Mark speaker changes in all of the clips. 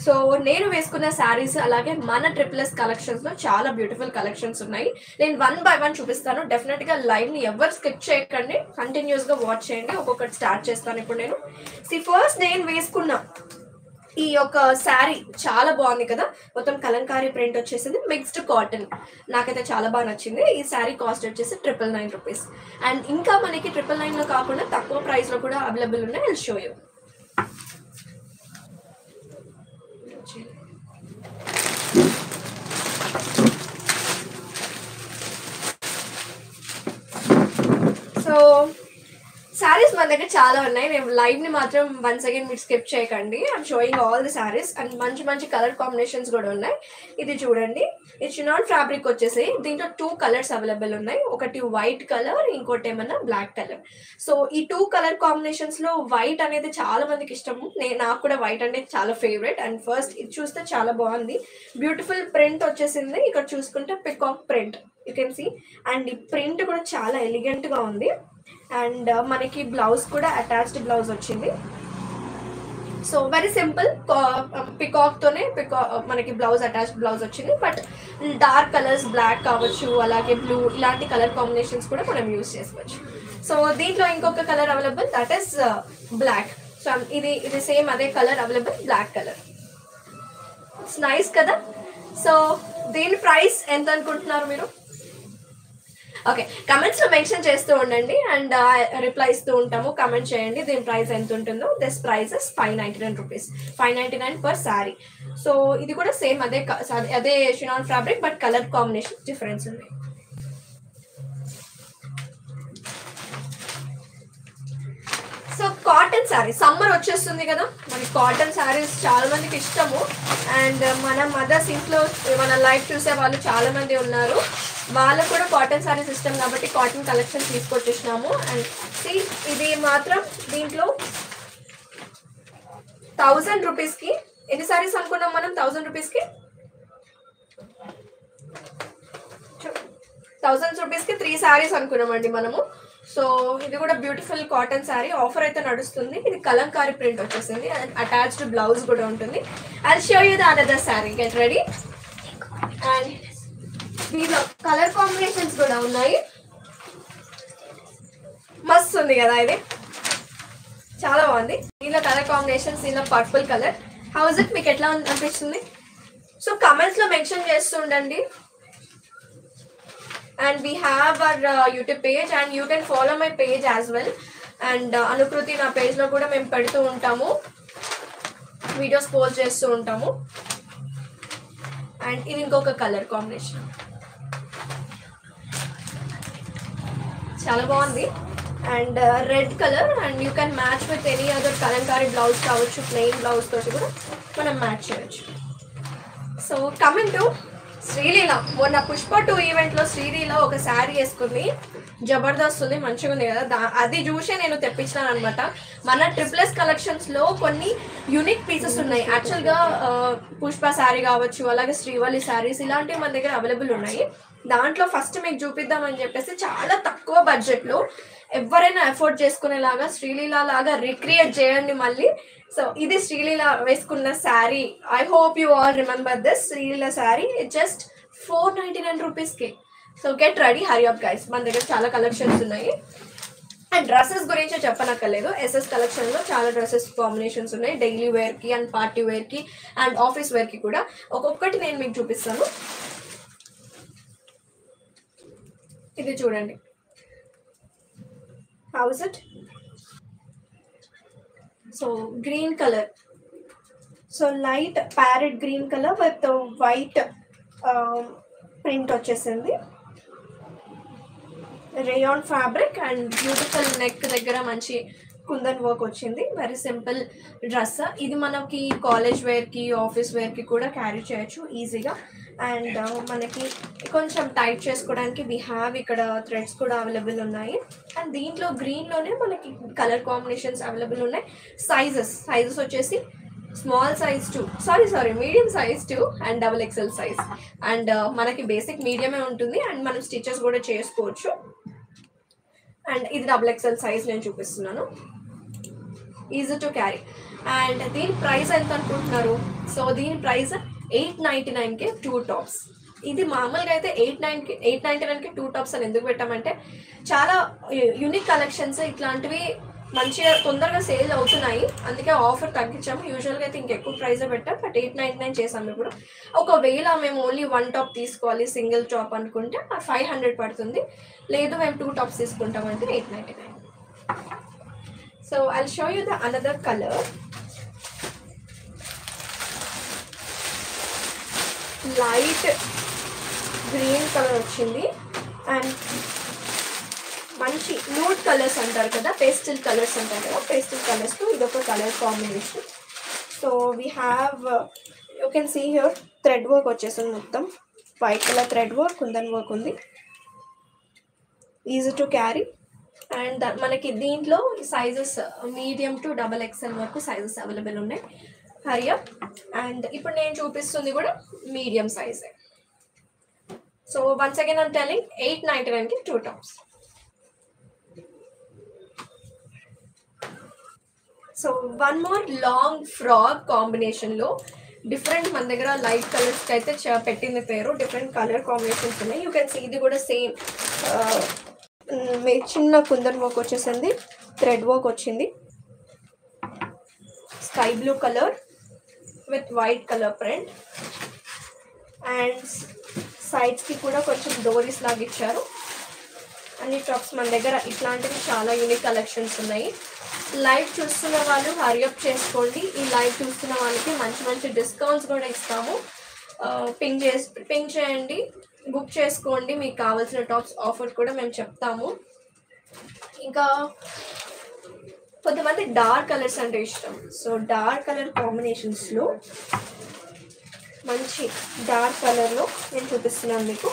Speaker 1: So నేను వేసుకున్న శారీస్ అలాగే మన ట్రిప్లెస్ కలెక్షన్స్లో చాలా బ్యూటిఫుల్ కలెక్షన్స్ ఉన్నాయి. నేను 1 by 1 చూపిస్తాను. డెఫినెట్గా లైవ్ని ఎవరు స్కిప్ చేయకండి, కంటిన్యూస్గా వాచ్ చేయండి. ఒక్కొక్కటి స్టార్ట్ చేస్తాను ఇప్పుడు నేను. ఫస్ట్ నేను వేసుకున్న ఈ యొక్క శారీ చాలా బాగుంది కదా, మొత్తం కలంకారీ ప్రింట్ వచ్చేసింది, మిక్స్డ్ కాటన్. నాకైతే చాలా బాగా నచ్చింది. ఈ శారీ కాస్ట్ వచ్చేసి 999 రూపీస్. అండ్ ఇంకా మనకి 999లో కాకుండా తక్కువ ప్రైస్లో కూడా అవైలబుల్ ఉన్నాయి. I'll show you. So saris మన దగ్గర చాలా ఉన్నాయి. నేను లైవ్ని మాత్రం వన్స్ అగైన్ మీరు స్కిప్ చేయకండి. I'm showing all the saris and మంచి మంచి కలర్ కాంబినేషన్స్ కూడా ఉన్నాయి. ఇది చూడండి, ఇది చినాన్ ఫ్యాబ్రిక్ వచ్చేసి దీంట్లో 2 కలర్స్ అవైలబుల్ ఉన్నాయి. ఒకటి వైట్ కలర్, ఇంకోటి ఏమన్నా బ్లాక్ కలర్. సో ఈ 2 కలర్ కాంబినేషన్స్లో వైట్ అనేది చాలా మందికి ఇష్టము. నాకు కూడా వైట్ అనేది చాలా ఫేవరెట్. అండ్ ఫస్ట్ ఇది చూస్తే చాలా బాగుంది, బ్యూటిఫుల్ ప్రింట్ వచ్చేసింది. ఇక్కడ చూసుకుంటే peacock print you can see. And ఈ ప్రింట్ కూడా చాలా ఎలిగెంట్గా ఉంది. అండ్ మనకి బ్లౌజ్ కూడా అటాచ్డ్ బ్లౌజ్ వచ్చింది. సో వెరీ సింపుల్, పికాక్తోనే మనకి బ్లౌజ్ అటాచ్డ్ బ్లౌజ్ వచ్చింది. బట్ డార్క్ కలర్స్, బ్లాక్ కావచ్చు, అలాగే బ్లూ, ఇలాంటి కలర్ కాంబినేషన్స్ కూడా మనం యూజ్ చేసుకోవచ్చు. సో దీంట్లో ఇంకొక colour available, that is black. So ఇది సేమ్ అదే colour available, black colour. It's nice కదా. సో దీని ప్రైస్ ఎంత అనుకుంటున్నారు మీరు? ఓకే, కమెంట్స్లో మెన్షన్ చేస్తూ ఉండండి అండ్ రిప్లై ఇస్తూ ఉంటాము. కమెంట్ చేయండి దీని ప్రైస్ ఎంత ఉంటుందో. This price is 599 rupees, 599 per sari. So ఇది కూడా సేమ్ అదే షినాన్ fabric, but colour combination difference ఉంది. సో కాటన్ శారీ, సమ్మర్ వచ్చేస్తుంది కదా, మనకి కాటన్ శారీస్ చాలా మందికి ఇష్టము. అండ్ మన మదర్స్ ఇంట్లో మన లైఫ్ చూసే వాళ్ళు చాలా మంది ఉన్నారు, వాళ్ళకు కూడా కాటన్ శారీస్ ఇష్టం కాబట్టి కాటన్ కలెక్షన్ తీసుకొచ్చేసినాము. అండ్ ఇది మాత్రం దీంట్లో 1000 రూపీస్కి ఎన్ని శారీస్ అనుకున్నాం మనం? 1000 రూపీస్కి 1000 రూపీస్కి 3 శారీస్ అనుకున్నామండి మనము. సో ఇది కూడా బ్యూటిఫుల్ కాటన్ శారీ, ఆఫర్ అయితే నడుస్తుంది. ఇది కలంకారీ ప్రింట్ వచ్చేసింది అండ్ అటాచ్డ్ బ్లౌజ్ కూడా ఉంటుంది. I'll show you the another sari, get ready. And దీనిలో కలర్ కాంబినేషన్స్ కూడా ఉన్నాయి. మస్తు ఉంది కదా, ఇది చాలా బాగుంది. దీనిలో కలర్ కాంబినేషన్స్, దీనిలో పర్పుల్ కలర్. హౌస్ ఇట్, మీకు ఎట్లా అనిపిస్తుంది? సో కమెంట్స్లో మెన్షన్ చేస్తూ ఉండండి. And we have our YouTube page and you can follow my page as well. And Anukriti నా పేజ్లో కూడా మేము పెడుతూ ఉంటాము, వీడియోస్ పోస్ట్ చేస్తూ ఉంటాము. అండ్ ఇది ఇంకొక కలర్ కాంబినేషన్, చాలా బాగుంది. And red colour. And you can match with any other Kalamkari blouse కావచ్చు, ప్లెయిన్ బ్లౌజ్ తోటి కూడా మనం మ్యాచ్ చేయొచ్చు. సో కమింగ్ టు శ్రీలీల, మొన్న పుష్ప 2 ఈవెంట్లో శ్రీలీల ఒక శారీ వేసుకుంది, జబర్దస్త్ ఉంది, మంచిగా ఉంది కదా. అది చూసే నేను తెప్పించినాను అనమాట. మన ట్రిప్లెస్ కలెక్షన్స్లో కొన్ని యూనిక్ పీసెస్ ఉన్నాయి. యాక్చువల్గా పుష్ప శారీ కావచ్చు, అలాగే శ్రీవల్లి శారీస్ ఇలాంటివి మన దగ్గర అవైలబుల్ ఉన్నాయి. దాంట్లో ఫస్ట్ మీకు చూపిద్దామని చెప్పేసి చాలా తక్కువ బడ్జెట్లో ఎవరైనా అఫోర్డ్ చేసుకునేలాగా శ్రీలీల లాగా రిక్రియేట్ చేయండి మళ్ళీ. సో ఇది శ్రీలీల వేసుకున్న sari. I hope you all remember this Sreeleela sari. It just 499 రూపీస్కి. So get ready, hurry up guys, మన దగ్గర చాలా కలెక్షన్స్ ఉన్నాయి. అండ్ డ్రెస్సెస్ గురించి చెప్పనక్కర్లేదు, ఎస్ఎస్ కలెక్షన్లో చాలా డ్రెస్సెస్ కాంబినేషన్స్ ఉన్నాయి, డైలీ వేర్కి అండ్ పార్టీ వేర్కి అండ్ ఆఫీస్ వేర్కి కూడా. ఒక్కొక్కటి నేను మీకు చూపిస్తాను. ఇది చూడండి, how's it. So green colour, so light parrot green colour with white print వచ్చేసింది, rayon fabric and beautiful neck దగ్గర మంచి కుందన్ వర్క్ వచ్చింది. Very simple dress. ఇది మనకి కాలేజ్ వేర్కి, ఆఫీస్ వేర్కి కూడా క్యారీ చేయొచ్చు ఈజీగా. అండ్ మనకి కొంచెం టైట్ చేసుకోవడానికి వీ హ్యావ్ ఇక్కడ థ్రెడ్స్ కూడా అవైలబుల్ ఉన్నాయి. అండ్ దీంట్లో గ్రీన్లోనే మనకి కలర్ కాంబినేషన్స్ అవైలబుల్ ఉన్నాయి. సైజెస్ వచ్చేసి small size 2, sorry medium size 2 and XXL size. And మనకి బేసిక్ మీడియమే ఉంటుంది అండ్ మనం స్టిచెస్ కూడా చేసుకోవచ్చు. అండ్ ఇది XXL సైజ్ నేను చూపిస్తున్నాను. Easy to carry. అండ్ దీని ప్రైస్ ఎంత అనుకుంటున్నారు? సో దీని ప్రైస్ 899కి 2 టాప్స్. ఇది మామూలుగా అయితే 899కి 2 టాప్స్ అని ఎందుకు పెట్టామంటే చాలా యూనిక్ కలెక్షన్స్ ఇట్లాంటివి మంచిగా తొందరగా సేల్ అవుతున్నాయి, అందుకే ఆఫర్ తగ్గించాము. యూజువల్గా అయితే ఇంకెక్కువ ప్రైస్ పెట్టాం, బట్ 899 చేసాము ఇప్పుడు. ఒకవేళ మేము ఓన్లీ 1 టాప్ తీసుకోవాలి సింగిల్ టాప్ అనుకుంటే 500 పడుతుంది. లేదు మేము 2 టాప్స్ తీసుకుంటామంటే 899. So I'll show you the another colour. Light green colour వచ్చింది అండ్ మంచి న్యూడ్ కలర్స్ అంటారు కదా, పేస్టల్ కలర్స్ అంటారు కదా, పేస్టల్ కలర్స్తో ఇదొక colour combination. So we have you can see here thread work వచ్చేసింది, మొత్తం white colour thread work, kundan work ఉంది, ఈజీ టు క్యారీ. అండ్ మనకి దీంట్లో సైజెస్ మీడియం టు XXL వరకు సైజెస్ అవైలబుల్ ఉన్నాయి. హరియప్. అండ్ ఇప్పుడు నేను చూపిస్తుంది కూడా మీడియం సైజే. So once again I'm telling 899కి 2 tops. So one more long frock కాంబినేషన్లో డిఫరెంట్ మన దగ్గర లైట్ కలర్స్కి అయితే పెట్టింది పేరు, డిఫరెంట్ కలర్ కాంబినేషన్స్ ఉన్నాయి. యూ కెన్ సీ ఇది కూడా సేమ్ చిన్న కుందన్ వర్క్ వచ్చేసింది, థ్రెడ్ వర్క్ వచ్చింది, sky blue colour with white colour print. And సైడ్స్కి కూడా కొంచెం డోరీస్ లాగా ఇచ్చారు. అన్ని టాప్స్ మన దగ్గర ఇట్లాంటివి చాలా యూనిక్ కలెక్షన్స్ ఉన్నాయి. లైవ్ చూస్తున్న వాళ్ళు హరియప్ చేసుకోండి. ఈ లైవ్ చూస్తున్న వాళ్ళకి మంచి మంచి డిస్కౌంట్స్ కూడా ఇస్తాము. పింక్ చేయండి, బుక్ చేసుకోండి, మీకు కావాల్సిన టాప్స్ ఆఫర్ కూడా మేము చెప్తాము. ఇంకా కొంతమంది డార్క్ కలర్స్ అంటే ఇష్టం. సో డార్క్ కలర్ కాంబినేషన్స్లో మంచి డార్క్ కలర్లో నేను చూపిస్తున్నాను మీకు.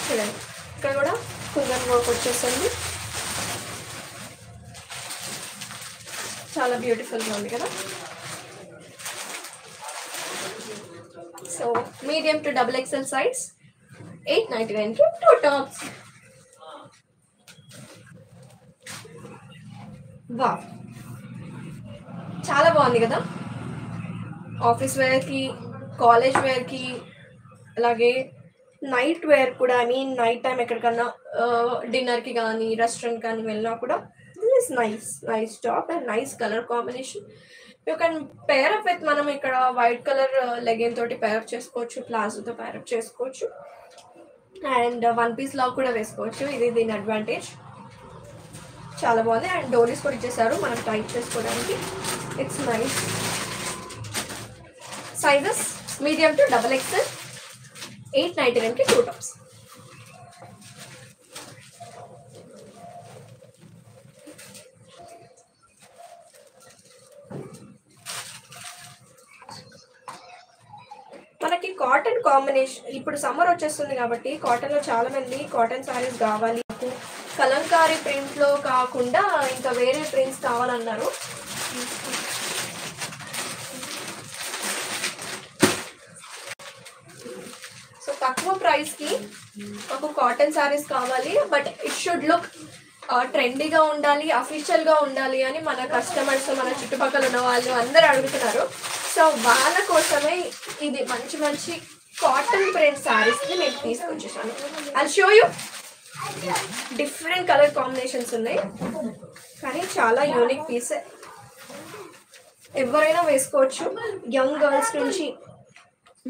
Speaker 1: చూడండి, ఇక్కడ కూడా కుందన్ వర్క్ వచ్చేసింది, చాలా బ్యూటిఫుల్గా ఉంది కదా. So medium to XXL size 899కి 2 టాప్స్. వా, చాలా బాగుంది కదా. ఆఫీస్ వేర్కి, కాలేజ్ వేర్కి, అలాగే నైట్ వేర్ కూడా. నైట్ టైం ఎక్కడికన్నా డిన్నర్కి కానీ రెస్టారెంట్ కానీ వెళ్ళినా కూడా this nice top and nice colour combination. You can pair up with, మనం ఇక్కడ వైట్ కలర్ లెగిన్ తోటి పేరప్ చేసుకోవచ్చు, ప్లాజోతో పేరప్ చేసుకోవచ్చు, అండ్ 1 పీస్ లాగా కూడా వేసుకోవచ్చు. ఇది దీని అడ్వాంటేజ్. చాలా బాగుంది. అండ్ డోరీస్ కూడా ఇచ్చేసారు మనం టైట్ చేసుకోవడానికి. It's nice. Sizes medium to XXL 899కి 2 tops. మనకి కాటన్ కాంబినేషన్, ఇప్పుడు సమ్మర్ వచ్చేస్తుంది కాబట్టి కాటన్లో చాలా మంది కాటన్ శారీస్ కావాలి, కలంకారీ ప్రింట్లో కాకుండా ఇంకా వేరే ప్రింట్స్ కావాలన్నారు. సో తక్కువ ప్రైస్కి మాకు కాటన్ శారీస్ కావాలి, బట్ ఇట్ షుడ్ లుక్ ట్రెండీగా ఉండాలి, అఫీషియల్గా ఉండాలి అని మన కస్టమర్స్, మన చుట్టుపక్కల ఉన్న వాళ్ళు అందరూ అడుగుతున్నారు. సో వాళ్ళ కోసమే ఇది మంచి మంచి కాటన్ ప్రింట్ శారీస్ని నేను తీసుకొచ్చేసాను. I show you. Different colour combinations ఉన్నాయి, కానీ చాలా యూనిక్ పీస్. ఎవరైనా వేసుకోవచ్చు, యంగ్ గర్ల్స్ నుంచి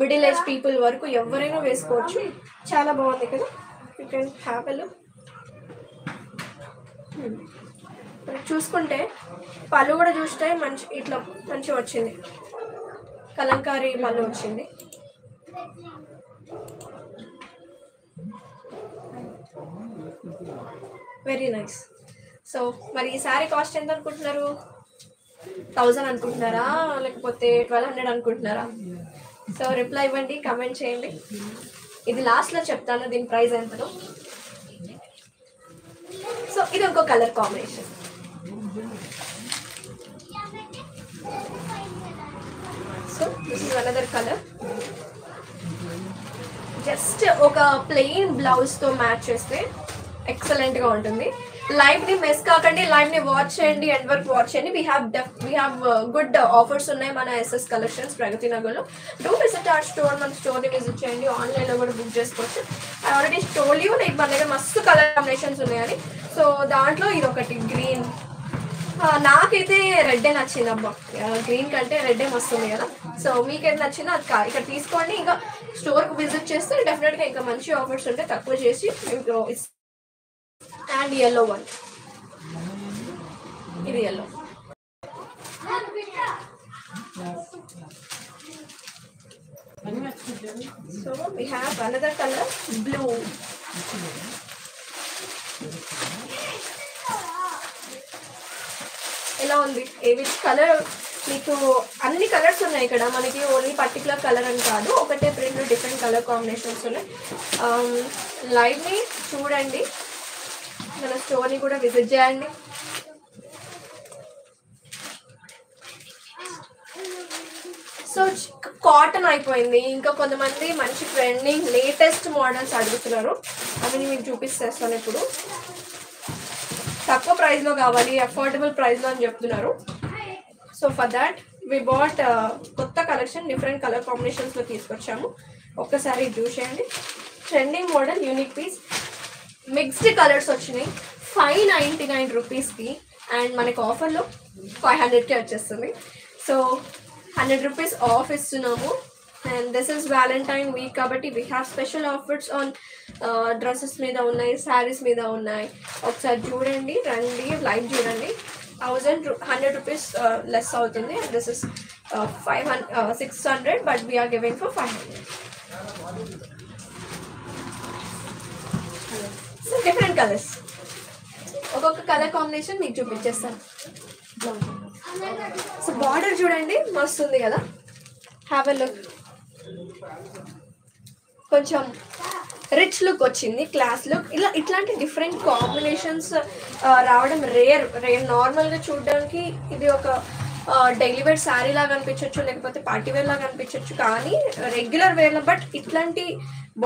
Speaker 1: మిడిల్ ఏజ్ పీపుల్ వరకు ఎవరైనా వేసుకోవచ్చు. చాలా బాగుంది కదా. You can have a look. చూసుకుంటే పళ్ళు కూడా చూస్తే మంచి ఇట్లా మంచిగా వచ్చింది, కలంకారీ పళ్ళు వచ్చింది. Very nice. సో మరి ఈ శారీ కాస్ట్ ఎంత అనుకుంటున్నారు? 1000 అనుకుంటున్నారా, లేకపోతే 1200 అనుకుంటున్నారా? సో రిప్లై ఇవ్వండి, కమెంట్ చేయండి. ఇది లాస్ట్లో చెప్తాను దీని ప్రైస్ ఎంతనో. సో ఇది ఇంకో colour combination. So this is another colour. Just ఒక ప్లెయిన్ బ్లౌజ్తో మ్యాచ్ చేస్తే ఎక్సలెంట్గా ఉంటుంది. లైవ్ ని మిస్ కాకండి, లైవ్ ని వాచ్ చేయండి, ఎండ్ వరకు వాచ్ చేయండి. వీ హ్యావ్ గుడ్ ఆఫర్స్ ఉన్నాయి మన ఎస్ఎస్ కలెక్షన్స్ ప్రగతి నగర్ లో. డూ విజిట్ అవర్ స్టోర్, మన స్టోర్ ని విజిట్ చేయండి. ఆన్లైన్ లో కూడా బుక్ చేసుకోవచ్చు. I already told you like మన దగ్గర మస్తు కలర్ కాంబినేషన్స్ ఉన్నాయని. సో దాంట్లో ఇది ఒకటి గ్రీన్, నాకైతే రెడ్ నచ్చింది అబ్బా, గ్రీన్ కంటే రెడ్ వస్తుంది కదా. సో మీకేది నచ్చిందో అది ఇక్కడ తీసుకోండి. ఇంకా స్టోర్కి విజిట్ చేస్తే డెఫినెట్గా ఇంకా మంచి ఆఫర్స్ ఉంటే తక్కువ చేసి మీకు. అండ్ yellow వన్, ఇది yellow. So we have another color, blue. ఎలా ఉంది విచ్ కలర్? మీకు అన్ని కలర్స్ ఉన్నాయి ఇక్కడ, మనకి ఓన్లీ పర్టికులర్ కలర్ అని కాదు, ఒకటే ప్రింట్ డిఫరెంట్ కలర్ కాంబినేషన్స్ ఉన్నాయి. లైవ్ని చూడండి, మన స్టోర్ని కూడా విజిట్ చేయండి. సో కాటన్ అయిపోయింది, ఇంకా కొంతమంది మంచి ట్రెండింగ్ లేటెస్ట్ మోడల్స్ అడుగుతున్నారు, అవి మీకు చూపిస్తాను. ఇప్పుడు తక్కువ ప్రైస్లో కావాలి, అఫోర్డబుల్ ప్రైస్లో అని చెప్తున్నారు. So for that we bought కొత్త కలెక్షన్, డిఫరెంట్ కలర్ కాంబినేషన్స్లో తీసుకొచ్చాము. ఒక్కసారి చూసేయండి. Trending model, unique piece, mixed colours వచ్చినాయి. 599 రూపీస్కి, అండ్ మనకు ఆఫర్లో 500కి వచ్చేస్తుంది. సో 100 రూపీస్ ఆఫ్ ఇస్తున్నాము. And this is Valentine week కాబట్టి we have special offers on dresses మీద ఉన్నాయి, శారీస్ మీద ఉన్నాయి. ఒకసారి చూడండి, రండి, లైవ్ చూడండి. 100 రూపీస్ లెస్ అవుతుంది. And this is 600, but we're giving for 500. So different colours, ఒక్కొక్క కలర్ కాంబినేషన్ మీకు చూపించేస్తాను. సో బార్డర్ చూడండి, మస్తు ఉంది కదా. Have a look. కొంచెం రిచ్ లుక్ వచ్చింది, క్లాస్ లుక్. ఇట్లాంటి డిఫరెంట్ కాంబినేషన్స్ రావడం రేర్. నార్మల్గా చూడడానికి ఇది ఒక డైలీ వేర్ శారీ లాగా అనిపించవచ్చు, లేకపోతే పార్టీ వేర్ లాగా అనిపించవచ్చు, కానీ రెగ్యులర్ వేర్లో బట్ ఇట్లాంటి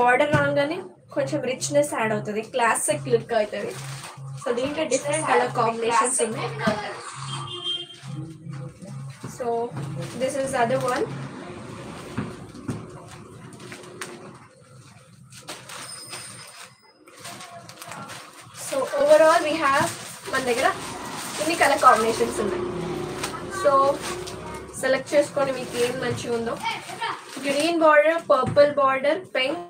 Speaker 1: బార్డర్ రాగానే కొంచెం రిచ్నెస్ యాడ్ అవుతుంది, క్లాసిక్ లుక్ అవుతుంది. సో దీంట్లో డిఫరెంట్ కలర్ కాంబినేషన్స్ ఉన్నాయి. So this is other one. So overall we have మన దగ్గర ఇన్ని కలర్ కాంబినేషన్స్ ఉన్నాయి. సో సెలెక్ట్ చేసుకొని మీకు ఏం మంచిగా ఉందో. Green border, purple border, pink,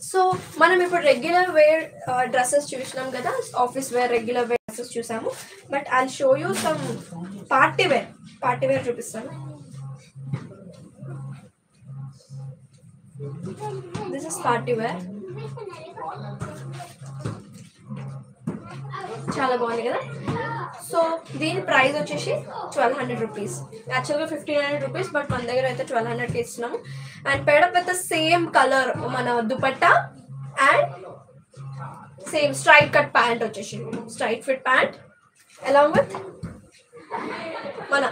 Speaker 1: so మనం ఇప్పుడు రెగ్యులర్ వేర్ డ్రెస్సెస్ చూసినాం కదా, office wear regular wear dresses చూసాము. But I show you some party wear చూపిస్తాను. దిస్ ఇస్ పార్టీ వేర్, చాలా బాగుంది కదా. సో దీని ప్రైస్ వచ్చేసి 1200 రూపీస్. యాక్చువల్గా 1500 రూపీస్, బట్ మన దగ్గర అయితే 1200కి ఇస్తున్నాము. And paired up with same colour మన dupatta and same straight cut pant వచ్చేసి, straight fit pant along with మన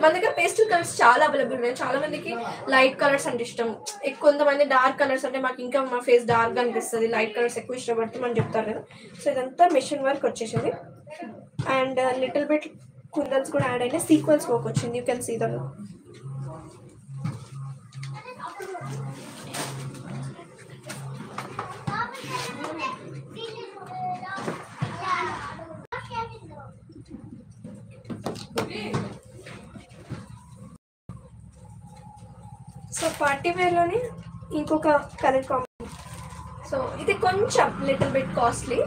Speaker 1: మన దగ్గర పేస్టల్ కలర్స్ చాలా అవైలబుల్ ఉన్నాయి. చాలా మందికి లైట్ కలర్స్ అంటే ఇష్టం, కొంతమంది డార్క్ కలర్స్ అంటే మాకు ఇంకా మా ఫేస్ డార్క్ అనిపిస్తుంది, లైట్ కలర్స్ ఎక్కువ ఇష్టపడుతామని చెప్తారు కదా. సో ఇదంతా మిషన్ వర్క్ వచ్చేసింది. అండ్ లిటిల్ బిట్ కుందన్స్ కూడా యాడ్ అయినాయి, సీక్వెన్స్ వర్క్ వచ్చింది. You can see that. So party వేర్లోనే ఇంకొక కలర్ కాంబినేషన్. సో ఇది కొంచెం లిటిల్ బిట్ కాస్ట్లీ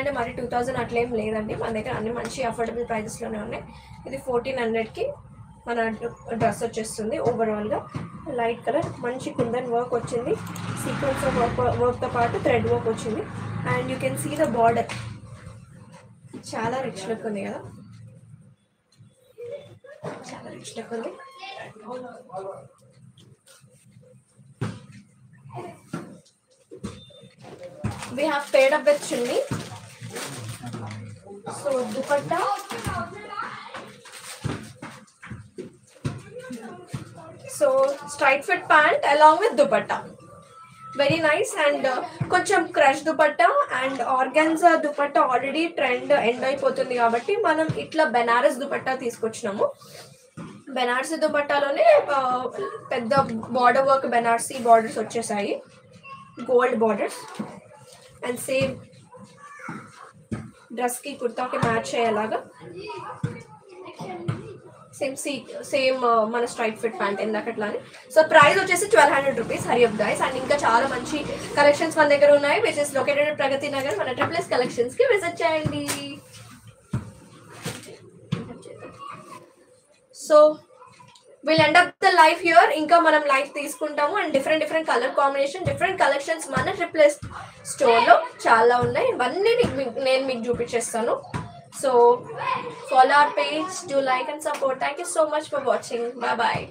Speaker 1: అంటే మరి 2000 అట్లేం లేదండి, మన దగ్గర అన్ని మంచి అఫోర్డబుల్ ప్రైజెస్లోనే ఉన్నాయి. ఇది 1400కి మన డ్రెస్ వచ్చేస్తుంది. ఓవరాల్గా లైట్ కలర్, మంచి కుందన్ వర్క్ వచ్చింది, సీక్వెన్స్ వర్క్తో పాటు థ్రెడ్ వర్క్ వచ్చింది. And you can see the border, చాలా రిచ్ లుక్ ఉంది కదా, చాలా రిచ్ లుక్ ఉంది. We have paired up with chunni. So dupatta. So straight fit pant along with dupatta, very nice. And కొంచెం crush dupatta and organza dupatta already trend end అయిపోతుంది కాబట్టి మనం ఇట్లా బెనారస్ దుపట్టా తీసుకొచ్చినాము. బెనారసీ దుపట్టాలోనే పెద్ద బార్డర్ వర్క్ బెనారసీ బార్డర్స్ వచ్చేసాయి, గోల్డ్ బార్డర్స్. అండ్ సేమ్ డ్రెస్కి కుర్తాకి మ్యాచ్ అయ్యేలాగా సేమ్ మన స్ట్రైట్ ఫిట్ ప్యాంట్ ఇందాకట్లానే. సో ప్రైస్ వచ్చేసి 1200 rupees. Hurry guys. And ఇంకా చాలా మంచి కలెక్షన్స్ మన దగ్గర ఉన్నాయి, which is located Pragathi Nagar. మన ట్రిప్లెస్ కలెక్షన్స్కి విజిట్ చేయండి. So will end up the life here. ఇంకా మనం లైఫ్ తీసుకుంటాము and different colour combination, different collections మన ట్రిప్లెస్ స్టోర్లో చాలా ఉన్నాయి. ఇవన్నీ నేను మీకు చూపించేస్తాను. So follow our page, do like and support. Thank you so much for watching. Bye bye.